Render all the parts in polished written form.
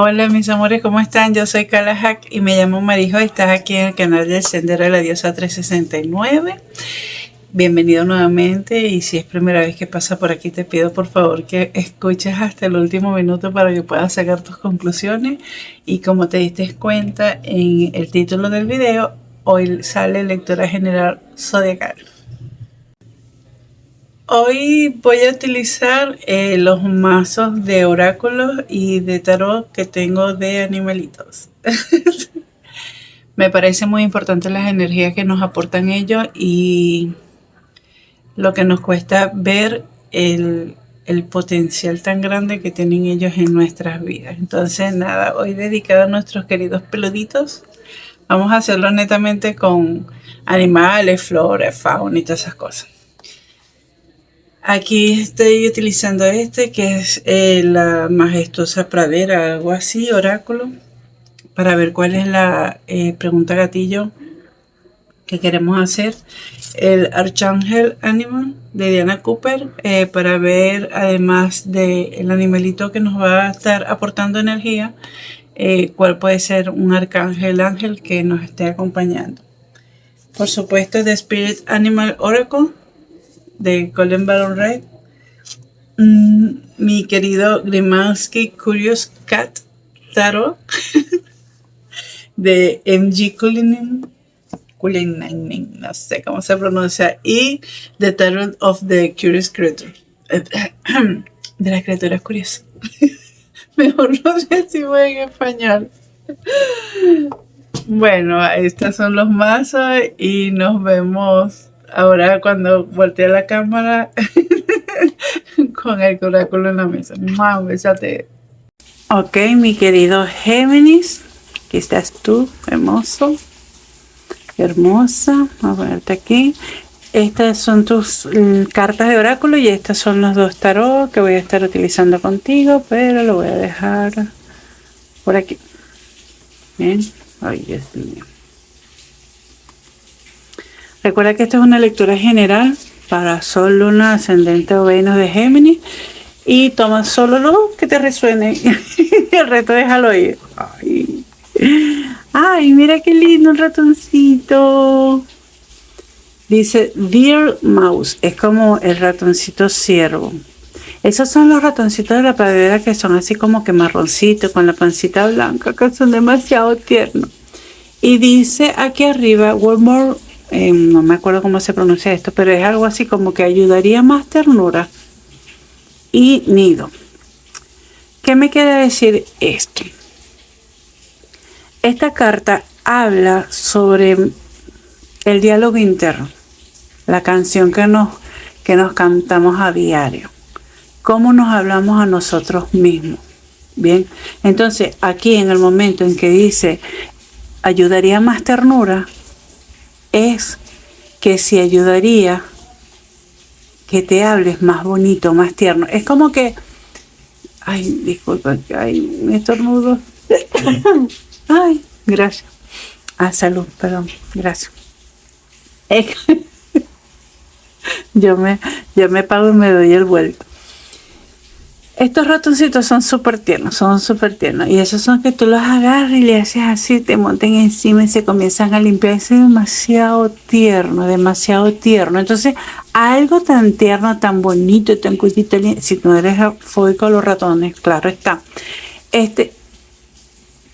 Hola mis amores, ¿cómo están? Yo soy Kalahak y me llamo Marijo. Estás aquí en el canal del Sendero de la Diosa 369. Bienvenido nuevamente, y si es primera vez que pasa por aquí te pido por favor que escuches hasta el último minuto para que puedas sacar tus conclusiones. Y como te diste cuenta en el título del video, hoy sale lectura general zodiacal. Hoy voy a utilizar los mazos de oráculos y de tarot que tengo de animalitos. Me parece muy importante las energías que nos aportan ellos y lo que nos cuesta ver el potencial tan grande que tienen ellos en nuestras vidas. Entonces nada, hoy dedicado a nuestros queridos peluditos. Vamos a hacerlo netamente con animales, flora, fauna y todas esas cosas. Aquí estoy utilizando que es la majestuosa pradera, algo así, oráculo, para ver cuál es la pregunta gatillo que queremos hacer. El Arcángel Animal de Diana Cooper, para ver, además del animalito que nos va a estar aportando energía, cuál puede ser un arcángel ángel que nos esté acompañando. Por supuesto, The Spirit Animal Oracle de Golden Baron Red, mi querido Grimansky Curious Cat Tarot de MG Cullinan, no sé cómo se pronuncia, y The Tarot of the Curious Creature, de las criaturas curiosas. Mejor no sé si voy en español. Bueno, estos son los mazos y nos vemos ahora cuando voltee la cámara con el oráculo en la mesa. ¡Mua! Bésate. Ok, mi querido Géminis, aquí estás tú, hermoso, hermosa. Vamos a ponerte aquí. Estas son tus cartas de oráculo y estas son los dos tarot que voy a estar utilizando contigo, pero lo voy a dejar por aquí. Bien. Ay, Dios mío. Recuerda que esto es una lectura general para Sol, Luna, Ascendente o Venus de Géminis, y toma solo lo que te resuene y el resto déjalo ir. Ay, mira qué lindo un ratoncito. Dice Dear Mouse, es como el ratoncito ciervo. Esos son los ratoncitos de la pradera que son así como que marroncitos con la pancita blanca, que son demasiado tiernos. Y dice aquí arriba, one more, no me acuerdo cómo se pronuncia esto, pero es algo así como que ayudaría más ternura y nido. ¿Qué me quiere decir esto? Esta carta habla sobre el diálogo interno, la canción que nos cantamos a diario, cómo nos hablamos a nosotros mismos. Bien, entonces aquí en el momento en que dice ayudaría más ternura, es que si ayudaría que te hables más bonito, más tierno. Es como que, ay, disculpa, que hay un estornudo. Ay, gracias. Salud, perdón, gracias. Yo me pago y me doy el vuelto. Estos ratoncitos son súper tiernos, y esos son que tú los agarras y le haces así, te monten encima y se comienzan a limpiar. Es demasiado tierno, demasiado tierno. Entonces, algo tan tierno, tan bonito, tan cutito, si no eres fóbico a los ratones, claro está.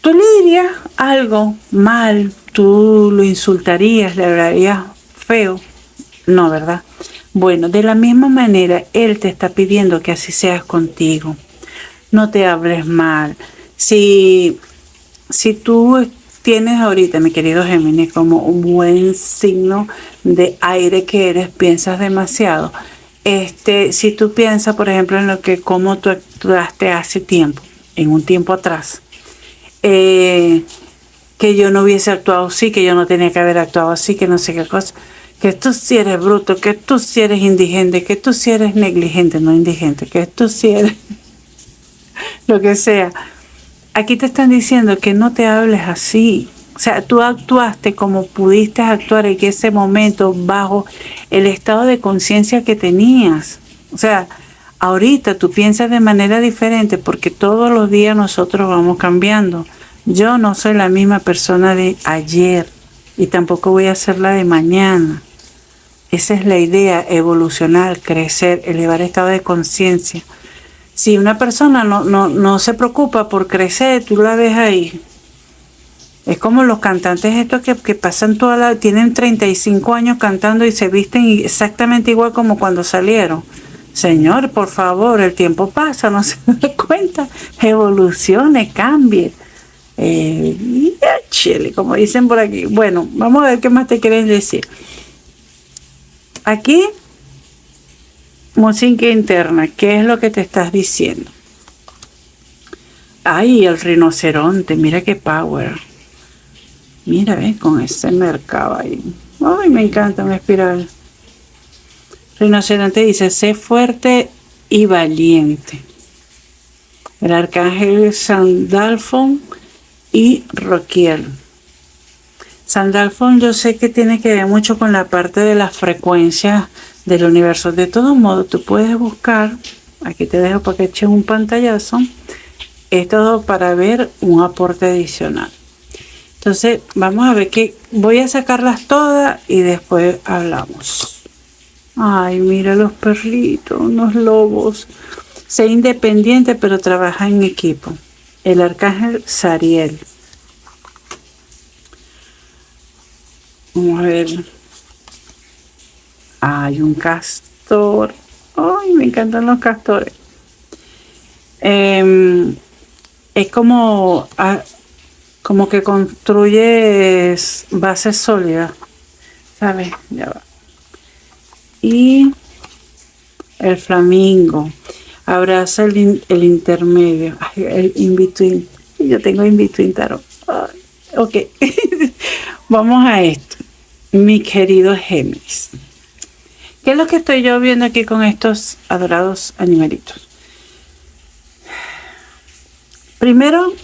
Tú le dirías algo mal, tú lo insultarías, le hablarías feo. No, ¿verdad? Bueno, de la misma manera, Él te está pidiendo que así seas contigo. No te hables mal. Si tú tienes ahorita, mi querido Géminis, como un buen signo de aire que eres, piensas demasiado. Si tú piensas, por ejemplo, en cómo tú actuaste hace tiempo, en un tiempo atrás, que yo no hubiese actuado así, que yo no tenía que haber actuado así, que no sé qué cosa. Que tú sí eres bruto, que tú sí eres indigente, que tú sí eres negligente, no indigente, que tú sí eres lo que sea. Aquí te están diciendo que no te hables así. O sea, tú actuaste como pudiste actuar en ese momento bajo el estado de conciencia que tenías. O sea, Ahorita tú piensas de manera diferente porque todos los días nosotros vamos cambiando. Yo no soy la misma persona de ayer y tampoco voy a ser la de mañana. Esa es la idea, evolucionar, crecer, elevar estado de conciencia. Si una persona no se preocupa por crecer, tú la ves ahí. Es como los cantantes estos que pasan tienen 35 años cantando y se visten exactamente igual como cuando salieron. Señor, por favor, el tiempo pasa, no se da cuenta. Evolucione, cambie. Chile, como dicen por aquí. Bueno, vamos a ver qué más te quieren decir. Aquí, música interna, ¿qué es lo que te estás diciendo? Ay, el rinoceronte, mira qué power. Mira, ¿ves? Con ese mercado ahí. Ay, me encanta, una espiral. Rinoceronte dice, sé fuerte y valiente. El arcángel Sandalfon y Roquiel. Sandalfon yo sé que tiene que ver mucho con la parte de las frecuencias del universo. De todos modos, tú puedes buscar, aquí te dejo para que eches un pantallazo, esto para ver un aporte adicional. Entonces, vamos a ver que voy a sacarlas todas y después hablamos. Ay, mira los perritos, unos lobos. Sé independiente, pero trabaja en equipo. El arcángel Sariel. Vamos a ver. Hay un castor. Ay, me encantan los castores. Es como que construyes bases sólidas. ¿Sabes? Ya va. Y el flamingo. Abraza el intermedio. Ay, el in-between. Yo tengo in-between tarot. Ay, ok. Vamos a esto. Mi querido Géminis. ¿Qué es lo que estoy yo viendo aquí con estos adorados animalitos? Primero,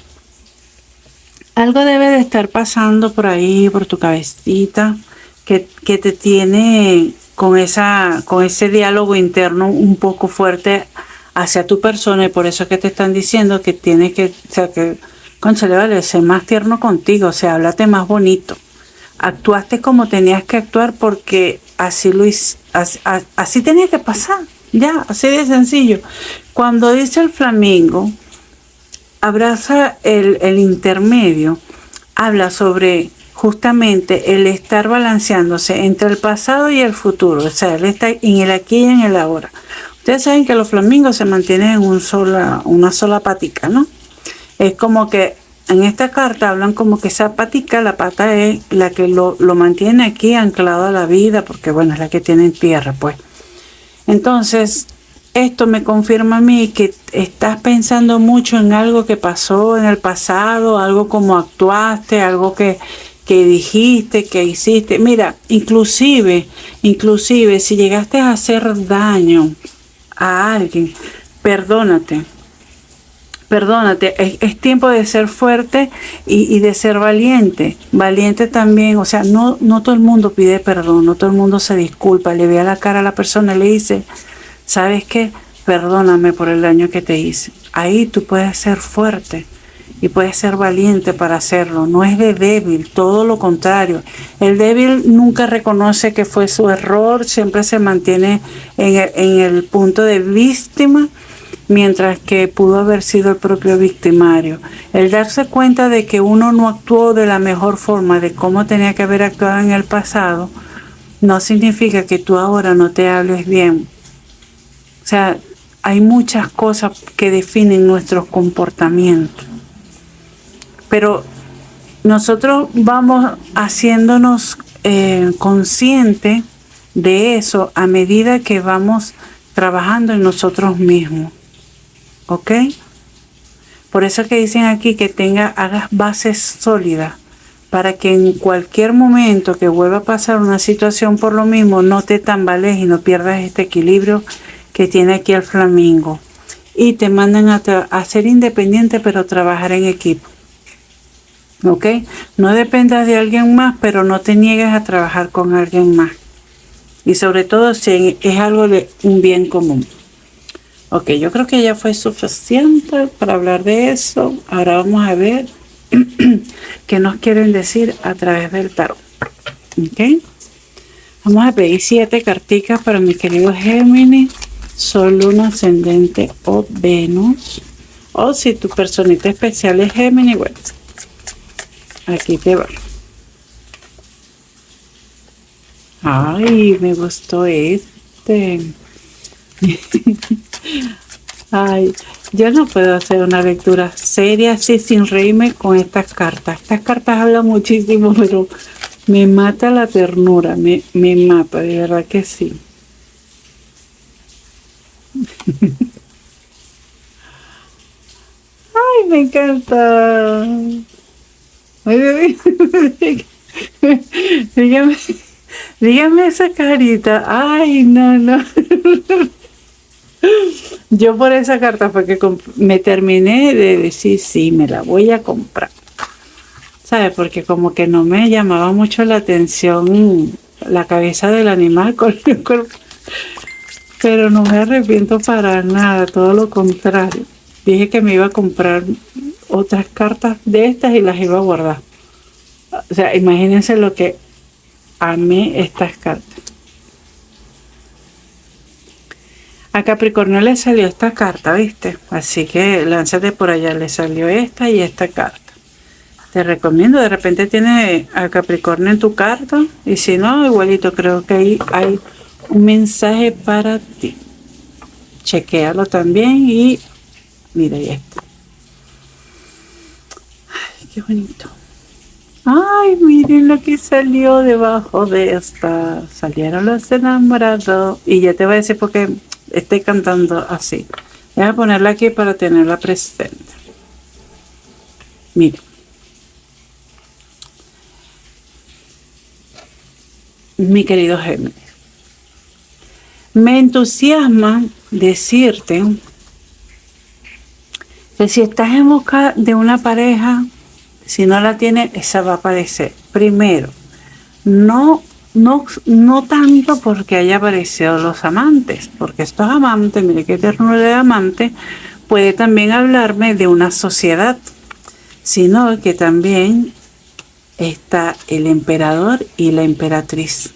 algo debe de estar pasando por ahí, por tu cabecita, que te tiene con ese diálogo interno un poco fuerte hacia tu persona, y por eso es que te están diciendo que tienes que, o sea, que, cónchale, vale, ser más tierno contigo, o sea, háblate más bonito. Actuaste como tenías que actuar porque así así tenía que pasar, ya, así de sencillo. Cuando dice el flamingo, abraza el intermedio, habla sobre justamente el estar balanceándose entre el pasado y el futuro, o sea, él está en el aquí y en el ahora. Ustedes saben que los flamingos se mantienen en una sola patica, ¿no? Es como que en esta carta hablan como que esa patica, la pata es la que lo mantiene aquí anclado a la vida, porque bueno, es la que tiene en tierra, pues. Entonces, esto me confirma a mí que estás pensando mucho en algo que pasó en el pasado, algo como actuaste, algo que dijiste, que hiciste. Mira, inclusive, si llegaste a hacer daño a alguien, perdónate. Es tiempo de ser fuerte y de ser valiente. Valiente también, o sea, no todo el mundo pide perdón, no todo el mundo se disculpa, le ve a la cara a la persona y le dice, ¿sabes qué? Perdóname por el daño que te hice. Ahí tú puedes ser fuerte y puedes ser valiente para hacerlo. No es de débil, todo lo contrario. El débil nunca reconoce que fue su error, siempre se mantiene en el punto de víctima, mientras que pudo haber sido el propio victimario. El darse cuenta de que uno no actuó de la mejor forma, de cómo tenía que haber actuado en el pasado, no significa que tú ahora no te hables bien. O sea, hay muchas cosas que definen nuestros comportamientos. Pero nosotros vamos haciéndonos conscientes de eso a medida que vamos trabajando en nosotros mismos. ¿Ok? Por eso es que dicen aquí que hagas bases sólidas para que en cualquier momento que vuelva a pasar una situación por lo mismo no te tambalees y no pierdas este equilibrio que tiene aquí el flamingo. Y te mandan a ser independiente, pero trabajar en equipo. ¿Ok? No dependas de alguien más, pero no te niegues a trabajar con alguien más. Y sobre todo si es algo de un bien común. Ok, yo creo que ya fue suficiente para hablar de eso. Ahora vamos a ver qué nos quieren decir a través del tarot. Ok. Vamos a pedir 7 carticas para mi querido Géminis, Sol, Luna, Ascendente o Venus. O si tu personita especial es Géminis, bueno, aquí te va. Ay, me gustó este. Ay, yo no puedo hacer una lectura seria así sin reírme con estas cartas. Estas cartas hablan muchísimo, pero me mata la ternura, me mata, de verdad que sí. Ay, me encanta. Ay, dígame, dígame esa carita. Ay, no. Yo por esa carta fue que me terminé de decir, sí, me la voy a comprar. ¿Sabes? Porque como que no me llamaba mucho la atención la cabeza del animal con el cuerpo. Pero no me arrepiento para nada, todo lo contrario. Dije que me iba a comprar otras cartas de estas y las iba a guardar. O sea, imagínense lo que amé estas cartas. A Capricornio le salió esta carta, ¿viste? Así que lánzate por allá, le salió esta y esta carta. Te recomiendo, de repente tienes a Capricornio en tu carta y si no, igualito creo que ahí hay un mensaje para ti. Chequéalo también y mira, ahí está. Ay, qué bonito. Ay, miren lo que salió debajo de esta. Salieron los enamorados. Y ya te voy a decir por qué estoy cantando así. Voy a ponerla aquí para tenerla presente. Miren. Mi querido Géminis, me entusiasma decirte que si estás en busca de una pareja, si no la tienes, esa va a aparecer. Primero, no tanto porque haya aparecido los amantes, porque estos amantes, mire qué ternura de amante, puede también hablarme de una sociedad, sino que también está el emperador y la emperatriz.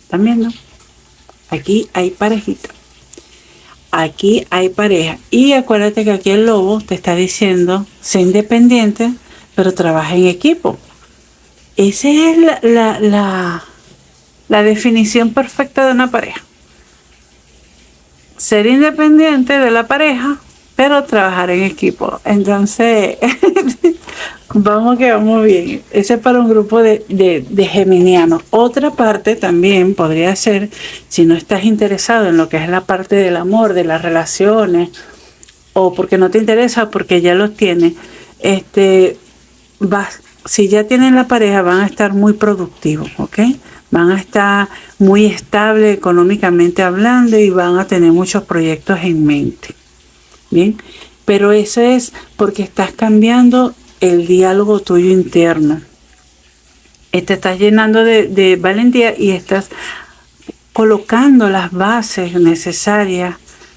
¿Están viendo? Aquí hay parejita. Aquí hay pareja. Y acuérdate que aquí el lobo te está diciendo, sé independiente, pero trabaja en equipo. Esa es la definición perfecta de una pareja. Ser independiente de la pareja, pero trabajar en equipo. Entonces, vamos que vamos bien. Ese es para un grupo de geminianos. Otra parte también podría ser, si no estás interesado en lo que es la parte del amor, de las relaciones, o porque no te interesa o porque ya los tienes, si ya tienen la pareja, van a estar muy productivos, ¿ok? Van a estar muy estables económicamente hablando y van a tener muchos proyectos en mente. Bien, pero eso es porque estás cambiando el diálogo tuyo interno. Te estás llenando de valentía y estás colocando las bases necesarias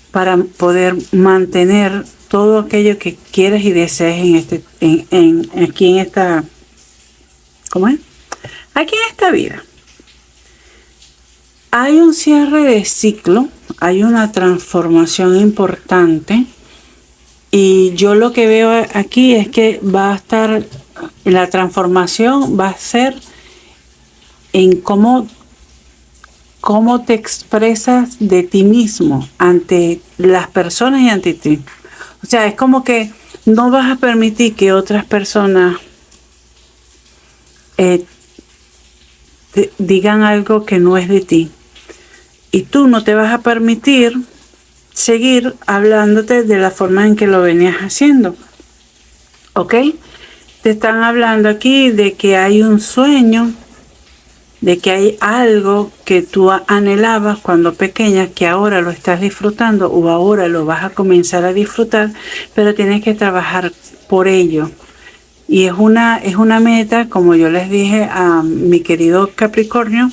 para poder mantener todo aquello que quieres y desees aquí en esta, ¿cómo es? Aquí en esta vida. Hay un cierre de ciclo, hay una transformación importante. Y yo lo que veo aquí es que va a estar, la transformación va a ser en cómo te expresas de ti mismo ante las personas y ante ti. O sea, es como que no vas a permitir que otras personas digan algo que no es de ti. Y tú no te vas a permitir seguir hablándote de la forma en que lo venías haciendo. ¿Ok? Te están hablando aquí de que hay un sueño, de que hay algo que tú anhelabas cuando pequeña, que ahora lo estás disfrutando o ahora lo vas a comenzar a disfrutar, pero tienes que trabajar por ello. Y es una meta, como yo les dije a mi querido Capricornio,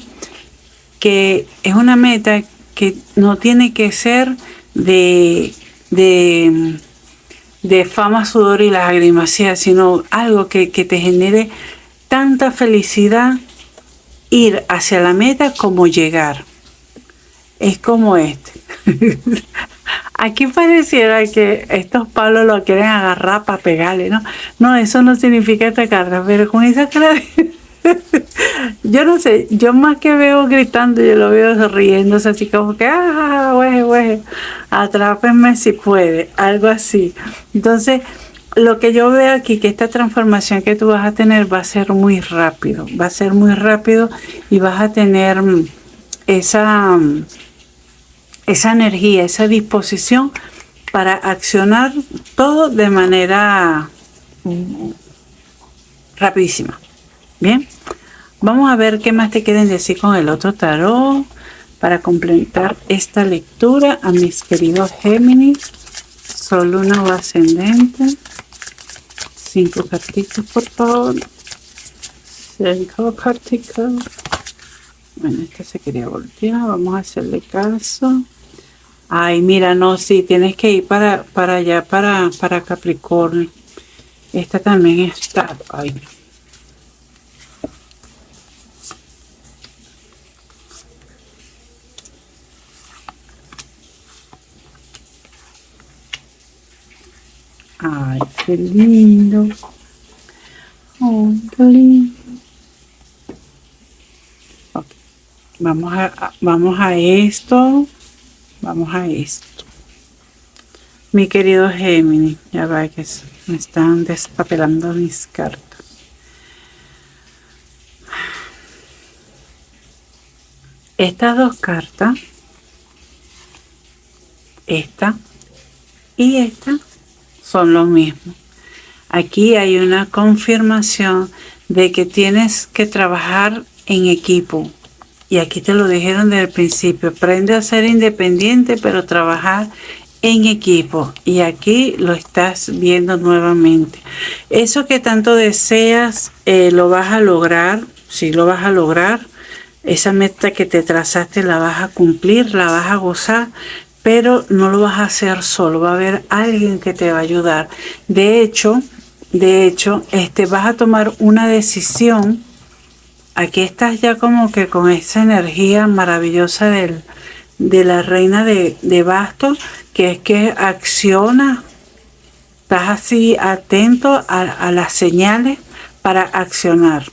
que es una meta que no tiene que ser de, de fama, sudor y lágrimas, sino algo que te genere tanta felicidad ir hacia la meta como llegar. Es como este. Aquí pareciera que estos palos lo quieren agarrar para pegarle, ¿no? No, eso no significa atacarla, pero con esa cara de... Yo no sé, yo más que veo gritando, yo lo veo riéndose así como que, güey, atrápenme si puede, algo así. Entonces, lo que yo veo aquí, que esta transformación que tú vas a tener va a ser muy rápido, y vas a tener esa energía, esa disposición para accionar todo de manera rapidísima. Bien, vamos a ver qué más te quieren decir con el otro tarot para complementar esta lectura a mis queridos Géminis, Sol, Luna o Ascendente. 5 cartitas, por favor. 5 cartitas. Bueno, esta se quería voltear, vamos a hacerle caso. Ay, mira, no, sí, tienes que ir para allá, para Capricornio. Esta también está. Ay. Ay, qué lindo. Oh, qué lindo. Okay. Vamos a esto. Vamos a esto. Mi querido Géminis, ya va que me están despapelando mis cartas. Estas dos cartas, esta y esta, son lo mismo. Aquí hay una confirmación de que tienes que trabajar en equipo. Y aquí te lo dijeron desde el principio. Aprende a ser independiente, pero trabajar en equipo. Y aquí lo estás viendo nuevamente. Eso que tanto deseas, lo vas a lograr. Sí, lo vas a lograr. Esa meta que te trazaste la vas a cumplir, la vas a gozar. Pero no lo vas a hacer solo, va a haber alguien que te va a ayudar. De hecho, vas a tomar una decisión. Aquí estás ya como que con esa energía maravillosa de la reina de bastos, que es que acciona, estás así atento a las señales para accionar.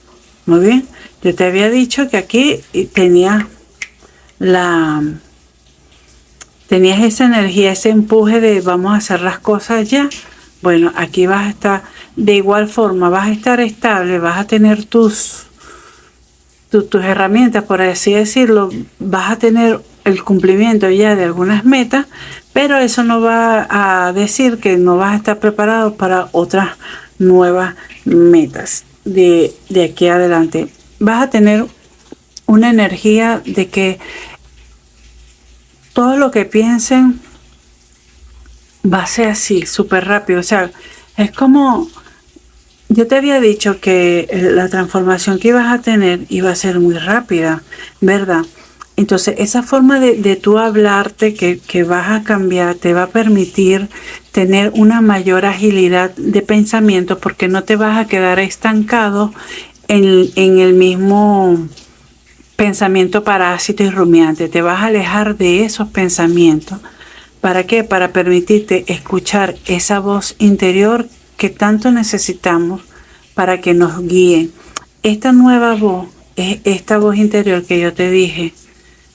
Muy bien, yo te había dicho que aquí tenías esa energía, ese empuje de vamos a hacer las cosas ya. Bueno, aquí vas a estar de igual forma, vas a estar estable, vas a tener tus herramientas, por así decirlo, vas a tener el cumplimiento ya de algunas metas, pero eso no va a decir que no vas a estar preparado para otras nuevas metas de aquí adelante. Vas a tener una energía de que todo lo que piensen va a ser así, súper rápido. O sea, es como, yo te había dicho que la transformación que ibas a tener iba a ser muy rápida, ¿verdad? Entonces, esa forma de tú hablarte que vas a cambiar te va a permitir tener una mayor agilidad de pensamiento, porque no te vas a quedar estancado en el mismo pensamiento parásito y rumiante. Te vas a alejar de esos pensamientos. ¿Para qué? Para permitirte escuchar esa voz interior que tanto necesitamos para que nos guíe. Esta nueva voz es esta voz interior que yo te dije.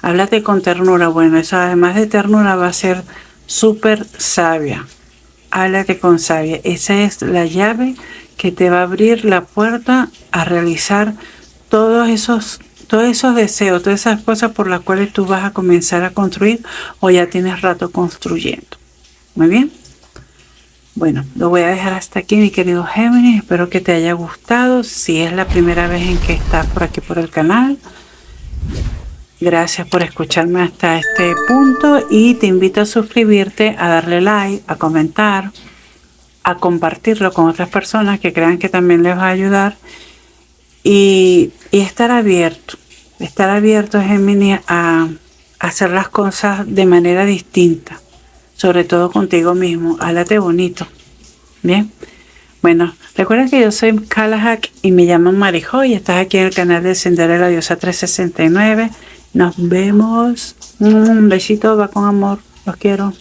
Háblate con ternura. Bueno, eso además de ternura va a ser súper sabia. Háblate con sabia. Esa es la llave que te va a abrir la puerta a realizar todos esos deseos, todas esas cosas por las cuales tú vas a comenzar a construir o ya tienes rato construyendo. Muy bien. Bueno, lo voy a dejar hasta aquí, mi querido Géminis. Espero que te haya gustado. Si es la primera vez en que estás por aquí por el canal, gracias por escucharme hasta este punto y te invito a suscribirte, a darle like, a comentar, a compartirlo con otras personas que crean que también les va a ayudar y estar abierto. Estar abierto, Géminis, a hacer las cosas de manera distinta. sobre todo contigo mismo. Háblate bonito. Bien. Bueno, recuerda que yo soy Kalahak y me llamo Marijo y estás aquí en el canal de Sendero de la Diosa 369. Nos vemos. Un besito, va con amor. Los quiero.